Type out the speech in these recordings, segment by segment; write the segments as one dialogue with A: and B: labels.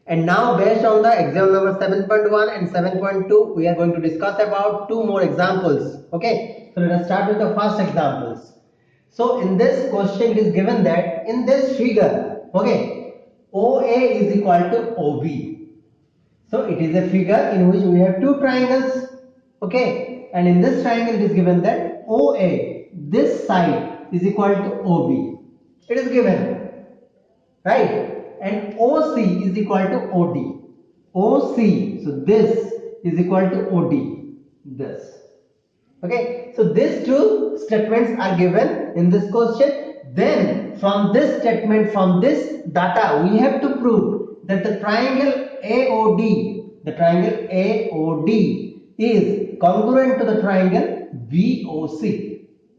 A: And now, based on the exam number 7.1 and 7.2, we are going to discuss about two more examples. Okay, so let us start with the first examples. So in this question, it is given that in this figure, okay, OA is equal to OB. So it is a figure in which we have two triangles, okay, and in this triangle it is given that OA, this side, is equal to OB. It is given, right? And OC is equal to OD. OC, so this is equal to OD, this. Okay, so these two statements are given in this question. Then from this statement, from this data, we have to prove that the triangle AOD, is congruent to the triangle BOC.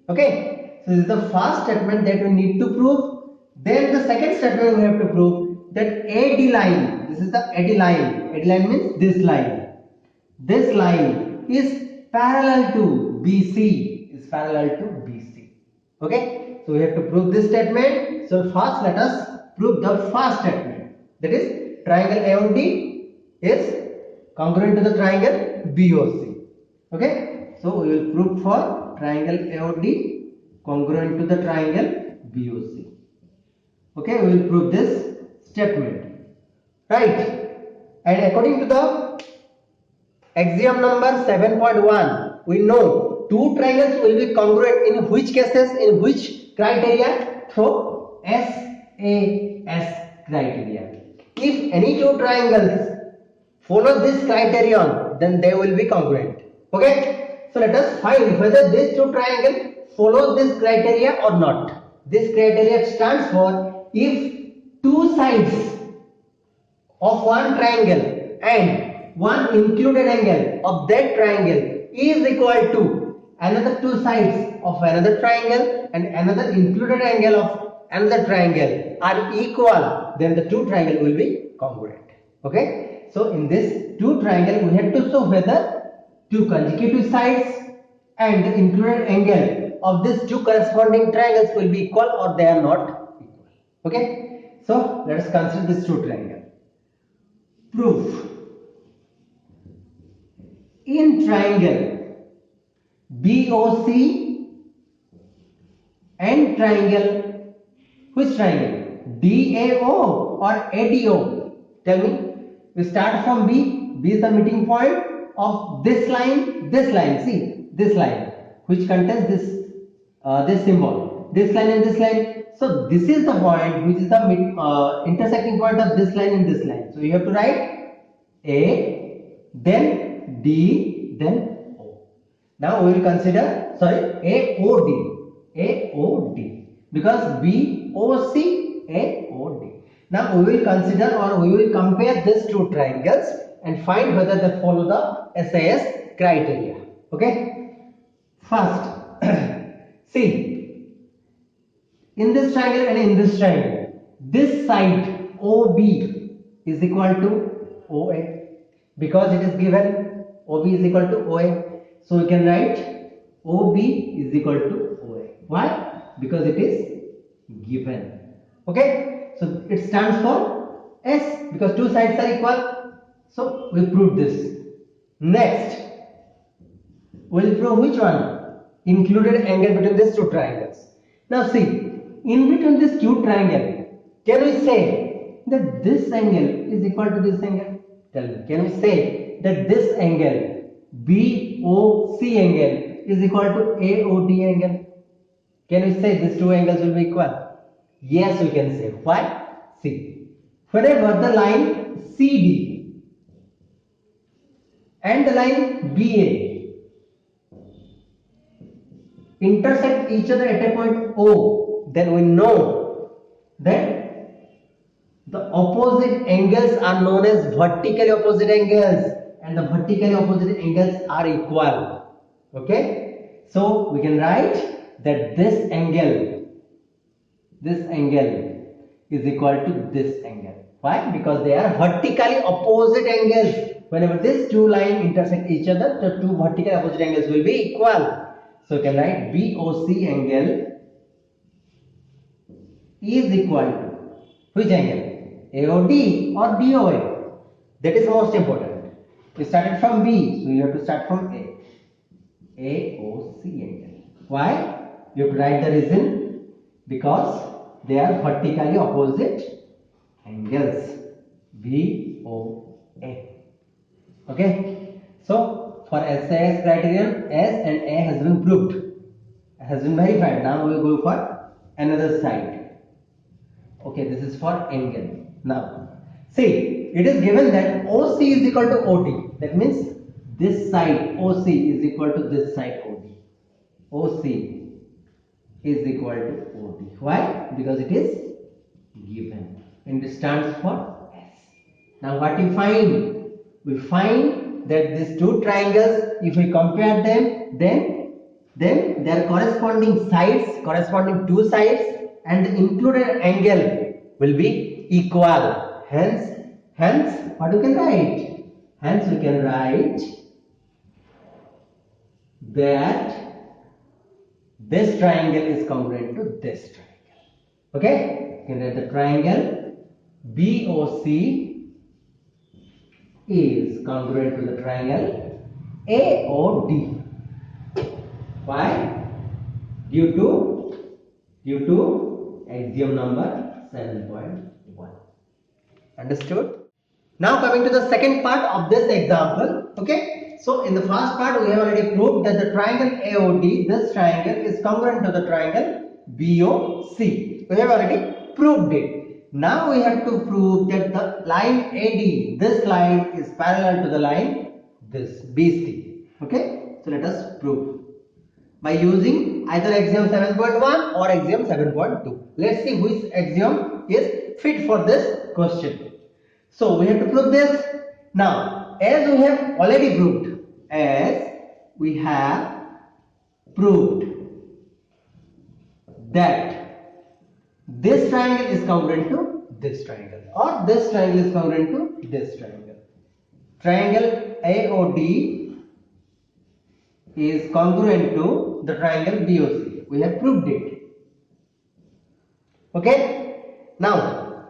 A: Okay, so this is the first statement that we need to prove. Then the second statement we have to prove that AD line, this is the AD line. AD line means this line. This line is parallel to BC, is parallel to BC. Okay, so we have to prove this statement. So first let us prove the first statement, that is triangle AOD is congruent to the triangle BOC. Okay, so we will prove for triangle AOD congruent to the triangle BOC. Okay, we will prove this statement, right? And according to the axiom number 7.1, we know two triangles will be congruent in which cases, in which criteria? Through SAS criteria. If any two triangles follow this criterion, then they will be congruent. Okay, so let us find whether these two triangles follow this criteria or not. This criteria stands for if two sides of one triangle and one included angle of that triangle is equal to another two sides of another triangle and another included angle of another triangle are equal, then the two triangle will be congruent. Okay, so in this two triangle we have to show whether two consecutive sides and the included angle of these two corresponding triangles will be equal or they are not equal. Okay, so let us consider this two triangle. Proof. In triangle BOC and triangle, which triangle? DAO or ADO? Tell me. We start from B. B is the meeting point of this line. See, this line which contains this symbol. This line and this line. So this is the point which is the intersecting point of this line and this line. So you have to write A, then D, then O. Now we will consider, AOD, because BOC, AOD. Now we will consider or we will compare these two triangles and find whether they follow the SAS criteria. Okay, first see, in this triangle and in this triangle, this side OB is equal to OA, because it is given OB is equal to OA. So we can write OB is equal to OA. Why? Because it is given. Okay, so it stands for S because two sides are equal. So we proved this. Next, we will prove which one? Included angle between these two triangles. Now see, in between these two triangles, can we say that this angle is equal to this angle? Tell me, can we say that this angle BOC angle is equal to AOD angle? Can we say these two angles will be equal? Yes, we can say. Why? See, whenever the line CD and the line BA intersect each other at a point O, then we know that the opposite angles are known as vertically opposite angles, and the vertically opposite angles are equal. Okay, so we can write that this angle is equal to this angle. Why? Because they are vertically opposite angles. Whenever these two lines intersect each other, the two vertically opposite angles will be equal. So you can write BOC angle is equal to which angle? AOD or DOA? That is most important. We started from B, so you have to start from A. AOC angle. Why? You have to write the reason. Because they are vertically opposite angles. VOA. Okay. So for SAS criterion, S and A has been proved, has been verified. Now we will go for another side. Okay, this is for angle. Now, see, it is given that OC is equal to OD. That means this side OC is equal to this side OD. OC is equal to OD. Why? Because it is given and it stands for S. Now what we find? We find that these two triangles, if we compare them, then their corresponding sides, corresponding two sides, and the included angle will be equal. Hence, what we can write? Hence, we can write that this triangle is congruent to this triangle. Okay? You can write the triangle BOC is congruent to the triangle AOD. Why? Due to axiom number 7.1. Understood? Now coming to the second part of this example. Okay, so in the first part we have already proved that the triangle AOD, this triangle, is congruent to the triangle BOC. We have already proved it. Now we have to prove that the line AD, this line, is parallel to the line this BC. Okay, so let us prove by using either axiom 7.1 or axiom 7.2. Let's see which axiom is fit for this question. So we have to prove this. Now, as we have already proved, that this triangle is congruent to this triangle, or this triangle is congruent to this triangle. Triangle AOD is congruent to the triangle BOC. We have proved it. Okay. Now,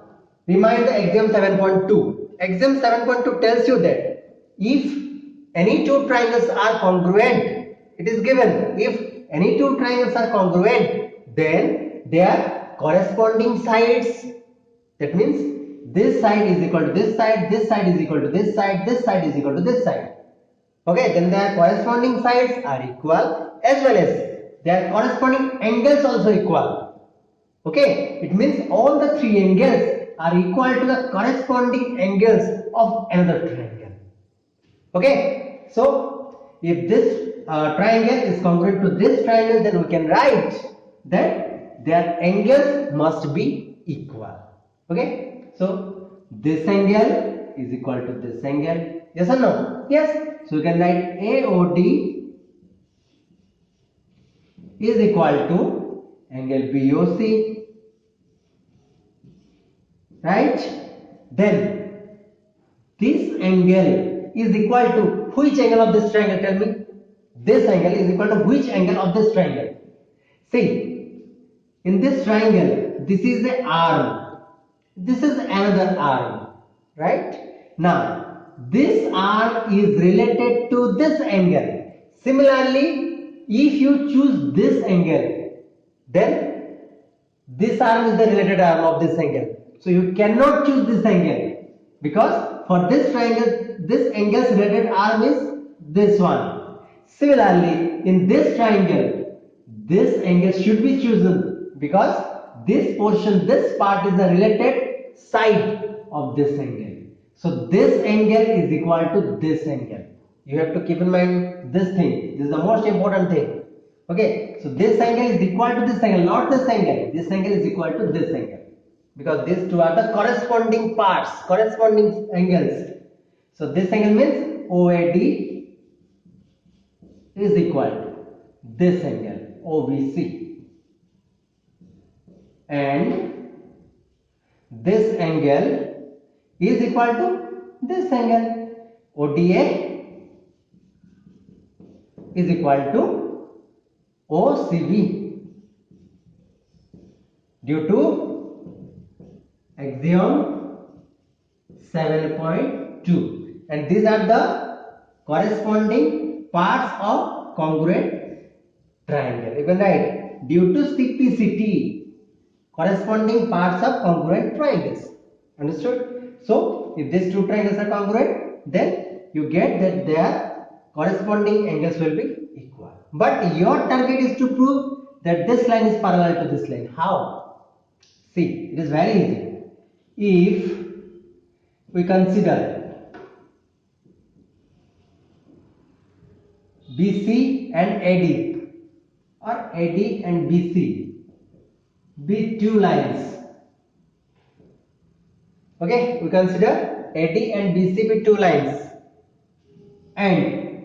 A: remind the axiom 7.2. Axiom 7.2 tells you that if any two triangles are congruent, it is given, if any two triangles are congruent, then their corresponding sides, that means this side is equal to this side is equal to this side is equal to this side. Okay, then their corresponding sides are equal, as well as their corresponding angles also equal. Okay, it means all the three angles are equal to the corresponding angles of another triangle. Okay, so if this triangle is congruent to this triangle, then we can write that their angles must be equal. Okay, so this angle is equal to this angle. Yes or no? Yes. So we can write AOD is equal to angle BOC. Right? Then this angle is equal to which angle of this triangle? Tell me. This angle is equal to which angle of this triangle? See, in this triangle, this is the arm. This is another arm. Right? Now, this arm is related to this angle. Similarly, if you choose this angle, then this arm is the related arm of this angle. So you cannot choose this angle, because for this triangle, this angle's related arm is this one. Similarly, in this triangle, this angle should be chosen, because this portion, this part is the related side of this angle. So this angle is equal to this angle. You have to keep in mind this thing. This is the most important thing. Okay, so this angle is equal to this angle, not this angle. This angle is equal to this angle, because these two are the corresponding parts, corresponding angles. So this angle means OAD is equal to this angle, OBC, and this angle is equal to this angle, ODA is equal to OCB, due to axiom 7.1. 2, and these are the corresponding parts of congruent triangle. You can write due to typicity, corresponding parts of congruent triangles. Understood? So if these two triangles are congruent, then you get that their corresponding angles will be equal. But your target is to prove that this line is parallel to this line. How? See, it is very easy. If we consider BC and AD, or AD and BC be two lines. Okay, we consider AD and BC be two lines, and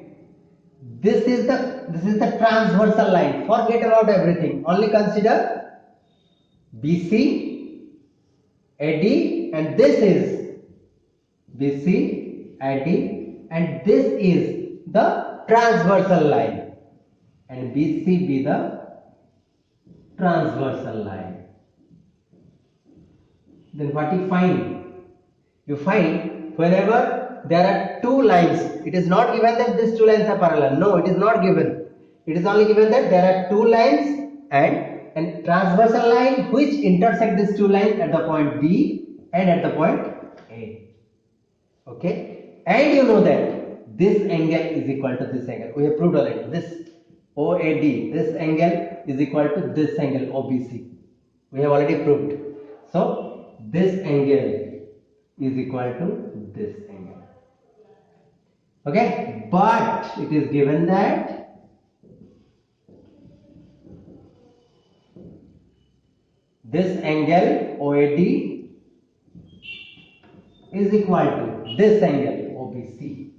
A: this is the transversal line. Forget about everything. Only consider BC, AD, and this is BC, AD, and this is the transversal line, and BC be the transversal line. Then what you find? You find whenever there are two lines, it is not given that these two lines are parallel. No, it is not given. It is only given that there are two lines and transversal line which intersect these two lines at the point B and at the point A. Okay, and you know that this angle is equal to this angle. We have proved already. This OAD, this angle is equal to this angle OBC. We have already proved. So this angle is equal to this angle. Okay, but it is given that this angle OAD is equal to this angle OBC.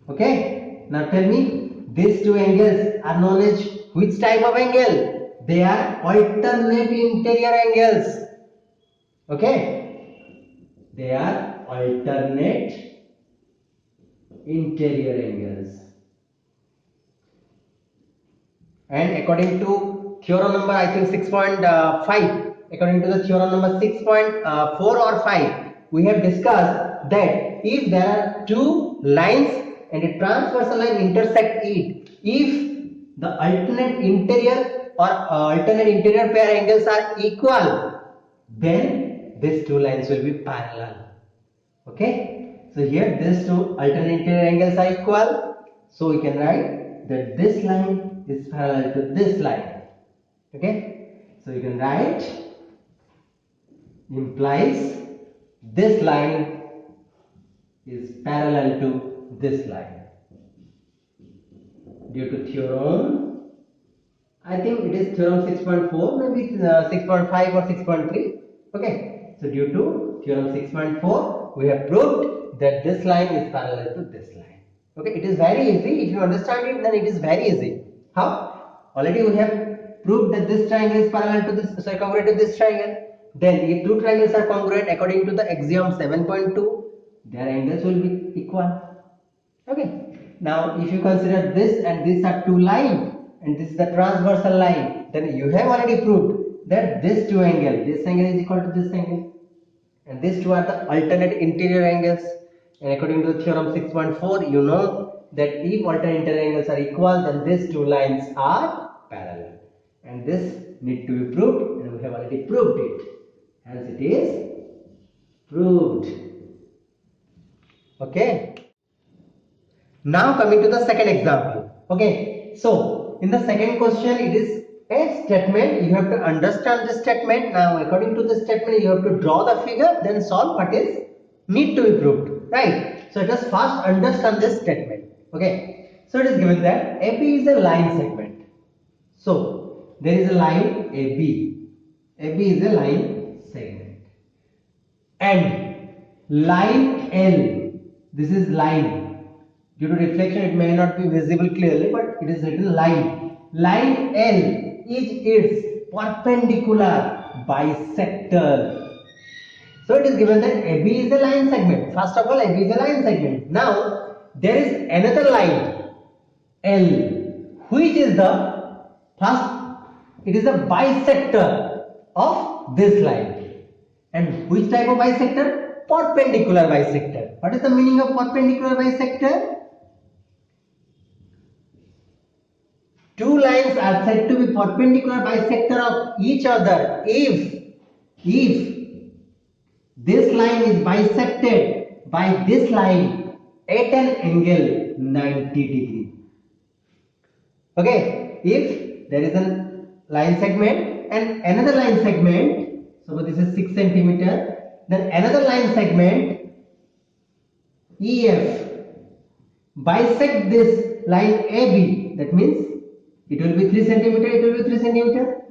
A: Okay, now tell me, these two angles are known as which type of angle? They are alternate interior angles. Okay, they are alternate interior angles, and according to theorem number, I think 6.5, according to the theorem number 6.4 or 5, we have discussed that if there are two lines and a transversal line intersect it, if the alternate interior or alternate interior pair angles are equal, then these two lines will be parallel. Okay, so here these two alternate interior angles are equal, so we can write that this line is parallel to this line. Okay, so you can write implies this line is parallel to this line due to theorem, I think it is theorem 6.4, maybe 6.5 or 6.3. Okay, so due to theorem 6.4, we have proved that this line is parallel to this line. Okay, it is very easy. If you understand it, then it is very easy. How? Already we have proved that this triangle is parallel to this, so congruent to this triangle. Then if two triangles are congruent according to the axiom 7.2, their angles will be equal. Okay, now if you consider this and this are two lines and this is the transversal line, then you have already proved that this angle is equal to this angle, and these two are the alternate interior angles, and according to the theorem 6.4, you know that if alternate interior angles are equal, then these two lines are parallel, and this need to be proved, and we have already proved it, hence it is proved. Okay, now coming to the second example. Okay, so in the second question, it is a statement. You have to understand the statement. Now according to the statement, you have to draw the figure, then solve what is need to be proved, right? So let us first understand this statement. Okay, so it is given that AB is a line segment. So there is a line AB. AB is a line segment, and line L, this is line. Due to reflection, it may not be visible clearly, but it is written line. Line L is its perpendicular bisector. So it is given that AB is a line segment. First of all, AB is a line segment. Now there is another line L, which is the first. It is a bisector of this line. And which type of bisector? perpendicular bisector. What is the meaning of perpendicular bisector? Two lines are said to be perpendicular bisector of each other if this line is bisected by this line at an angle 90 degree. Okay, if there is a line segment and another line segment, suppose this is 6 centimeter, then another line segment EF bisect this line AB, that means it will be 3 centimeter, it will be 3 centimeter,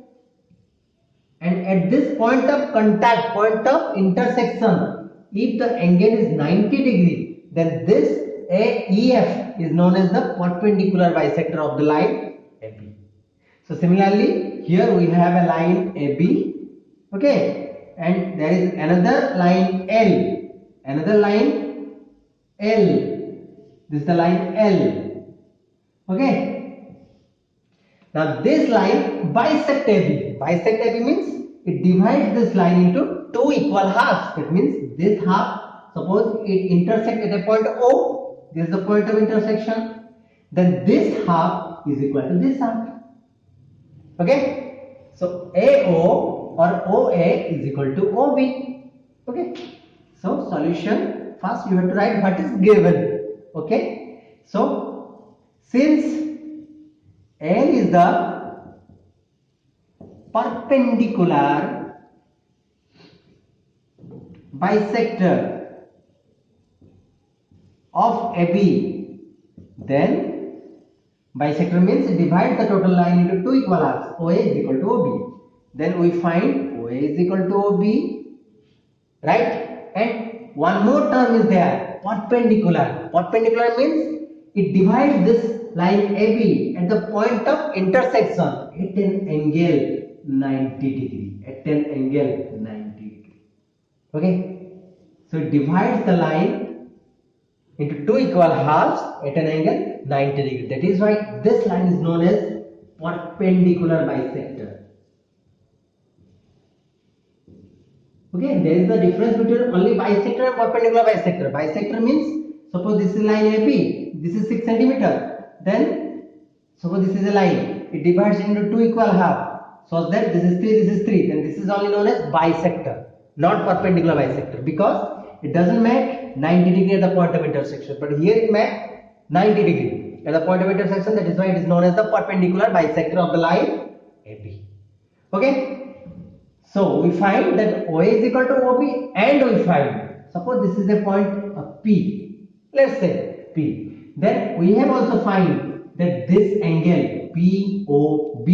A: and at this point of contact, point of intersection, if the angle is 90 degree, then this EF is known as the perpendicular bisector of the line AB. So similarly, here we have a line AB, okay, and there is another line L, this is the line L, okay. Now this line bisect AB. Bisect AB means it divides this line into two equal halves. That means this half, suppose it intersects at a point O, this is the point of intersection, then this half is equal to this half. Okay? So AO or OA is equal to OB. Okay? So solution, first you have to write what is given. Okay? So since L is the perpendicular bisector of AB, then bisector means it divides the total line into two equal halves. OA is equal to OB. Then we find OA is equal to OB, right? And one more term is there, perpendicular. Perpendicular means it divides this line AB at the point of intersection at an angle 90 degree. At an angle 90 degree. Okay? So it divides the line into two equal halves at an angle 90 degree. That is why this line is known as perpendicular bisector. Okay, there is a difference between only bisector and perpendicular bisector. Bisector means, suppose this is line AB, this is 6 centimeter. Then suppose this is a line, it divides into two equal halves, so that this is 3, this is 3, then this is only known as bisector, not perpendicular bisector, because it doesn't make 90 degree at the point of intersection, but here it makes 90 degree at the point of intersection. That is why it is known as the perpendicular bisector of the line AB. Okay, so we find that OA is equal to OB, and we find, suppose this is a point of P, let's say P. Then we have also find that this angle POB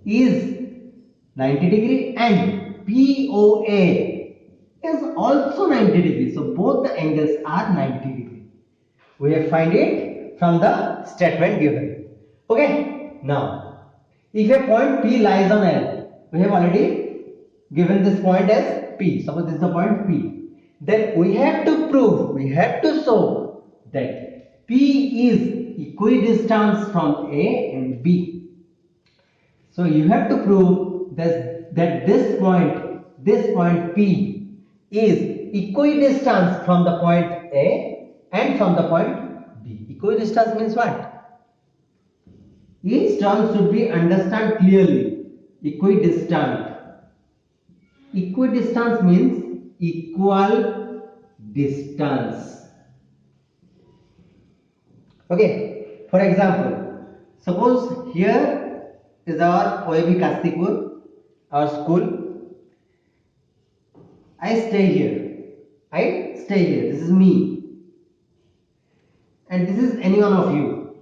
A: is 90 degree and POA is also 90 degree. So both the angles are 90 degree. We have find it from the statement given. Okay. Now, if a point P lies on L, we have already given this point as P. Suppose this is the point P. Then we have to prove, we have to show that P is equidistant from A and B. So you have to prove that this point P is equidistant from the point A and from the point B. Equidistance means what? Each term should be understood clearly. Equidistant. Equidistance means equal distance. Okay, for example, suppose here is our OAB Kastipur, our school. I stay here. This is me, and this is any one of you.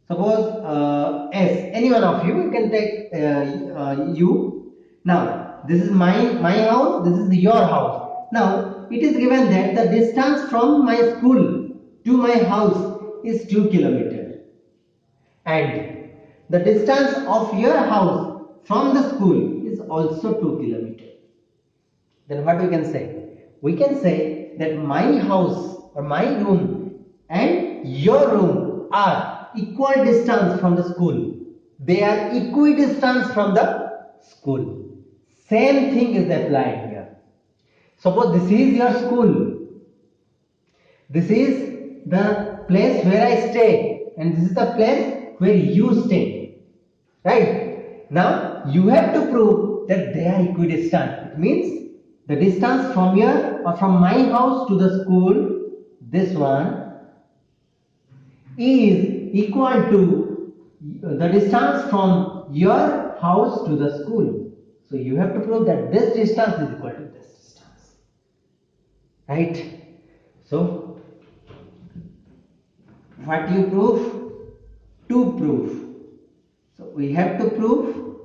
A: Suppose S, any one of you can take you. Now this is my house, this is your house. Now it is given that the distance from my school to my house is 2 kilometers, and the distance of your house from the school is also 2 kilometers. Then what we can say? We can say that my house or my room and your room are equal distance from the school. They are equidistant from the school. Same thing is applied here. Suppose this is your school. This is the place where I stay, and this is the place where you stay. Right? Now you have to prove that they are equidistant. It means the distance from here or from my house to the school, this one, is equal to the distance from your house to the school. So you have to prove that this distance is equal to this distance. Right? So what do you prove? To prove. So we have to prove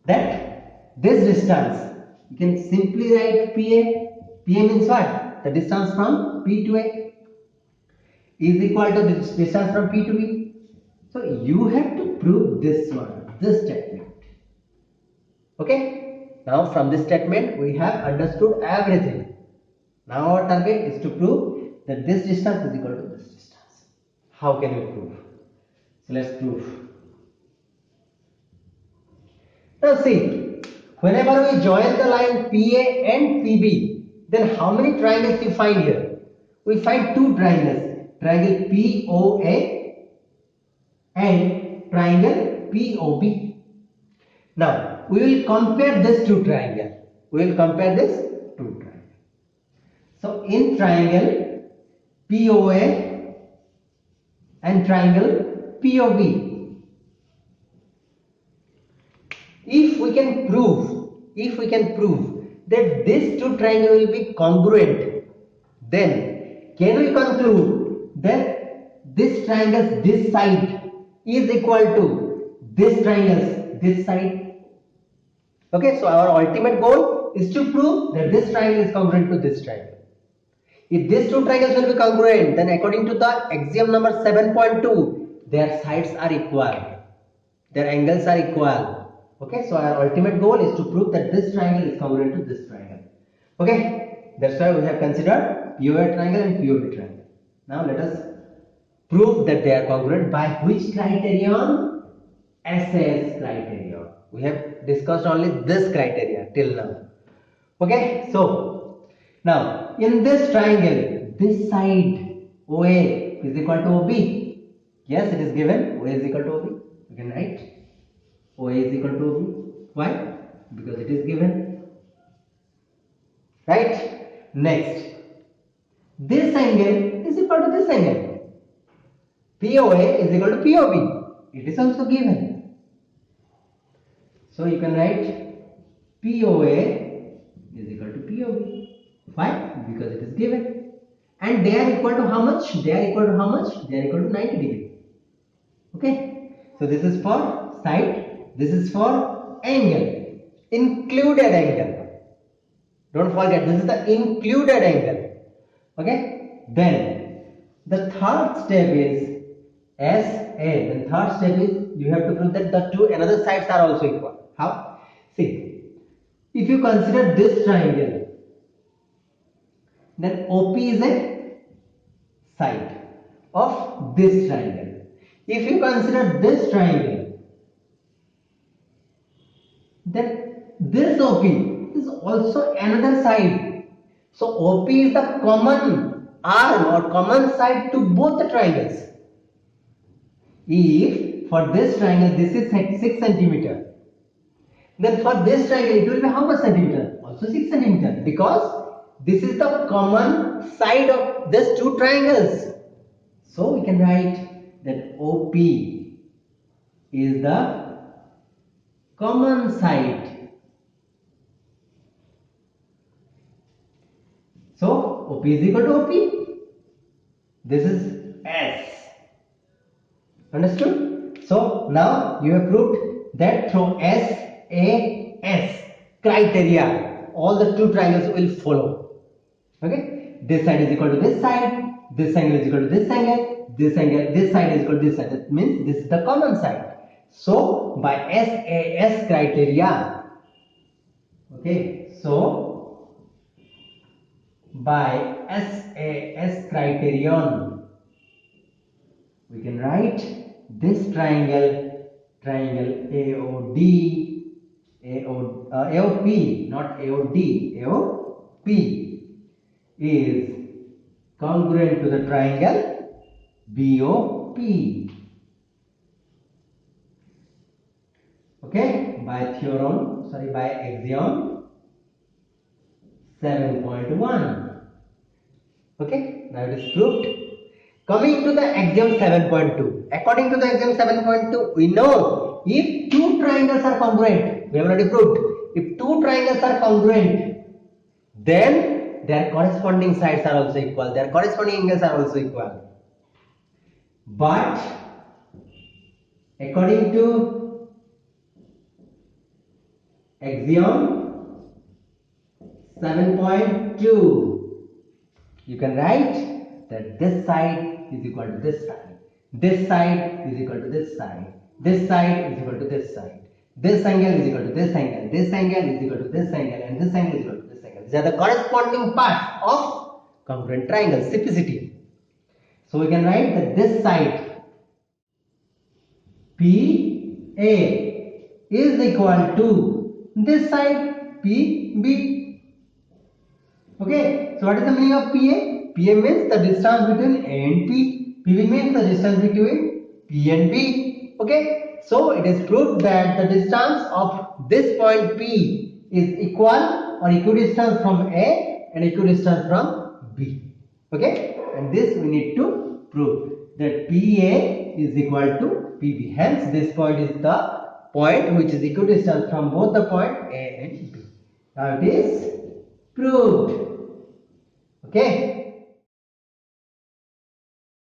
A: that this distance, you can simply write PA. PA means what? The distance from P to A is equal to the distance from P to B. So you have to prove this one, this statement. Okay? Now from this statement we have understood everything. Now our target is to prove that this distance is equal to this distance. How can we prove? So let's prove. Now see, whenever we join the line PA and PB, then how many triangles we find here? We find two triangles, triangle POA and triangle POB. Now we will compare this two triangles. We will compare this two triangles. So in triangle POA and triangle POB, if we can prove that these two triangles will be congruent, then can we conclude that this triangle's this side is equal to this triangle's this side? Okay, so our ultimate goal is to prove that this triangle is congruent to this triangle. If these two triangles will be congruent, then according to the axiom number 7.2, their sides are equal, their angles are equal. Okay, so our ultimate goal is to prove that this triangle is congruent to this triangle. Okay, that's why we have considered POA triangle and POB triangle. Now let us prove that they are congruent by which criterion? SAS criterion. We have discussed only this criteria till now. Okay, so now in this triangle, this side OA is equal to OB. Yes, it is given. OA is equal to OB. You can write OA is equal to OB. Why? Because it is given. Right? Next, this angle is equal to this angle. POA is equal to POB. It is also given. So you can write POA is equal to POB. Why? Because it is given. And they are equal to how much? They are equal to how much? They are equal to 90 degree. Okay? So this is for side. This is for angle, included angle. Don't forget, this is the included angle. Okay? Then the third step is SA. The third step is you have to prove that the two another sides are also equal. How? See, if you consider this triangle, then OP is a side of this triangle. If you consider this triangle, then this OP is also another side. So OP is the common arm or common side to both the triangles. If for this triangle this is 6 centimeter, then for this triangle it will be how much centimeter? Also 6 centimeter, because this is the common side of these two triangles. So we can write that OP is the common side. So OP is equal to OP. This is S. Understood? So now you have proved that through SAS criteria, all the two triangles will follow. Okay? This side is equal to this side. This angle is equal to this angle. This angle, this side is equal to this side. That means this is the common side. So by SAS criteria, okay, so by SAS criterion, we can write this triangle AOD AOP, not AOD, AOP is congruent to the triangle BOP. Okay, by axiom 7.1. Okay, now it is proved. Coming to the axiom 7.2. According to the axiom 7.2, we know if two triangles are congruent, we have already proved, if two triangles are congruent, then their corresponding sides are also equal, their corresponding angles are also equal. But according to axiom 7.2, you can write that this side is equal to this side, this side is equal to this side, this side is equal to this side, this angle is equal to this angle, this angle is equal to this angle, and this angle is equal to this angle. These are the corresponding parts of congruent triangle, CPCT. So we can write that this side PA is equal to this side PB. Okay, so what is the meaning of PA? PA means the distance between A and P. PB means the distance between P and B. Okay, so it is proved that the distance of this point P is equal or equidistant from A and equidistant from B. Okay, and this we need to prove that PA is equal to PB. Hence, this point is the point which is equidistant from both the point A and B. Now it is proved. Okay.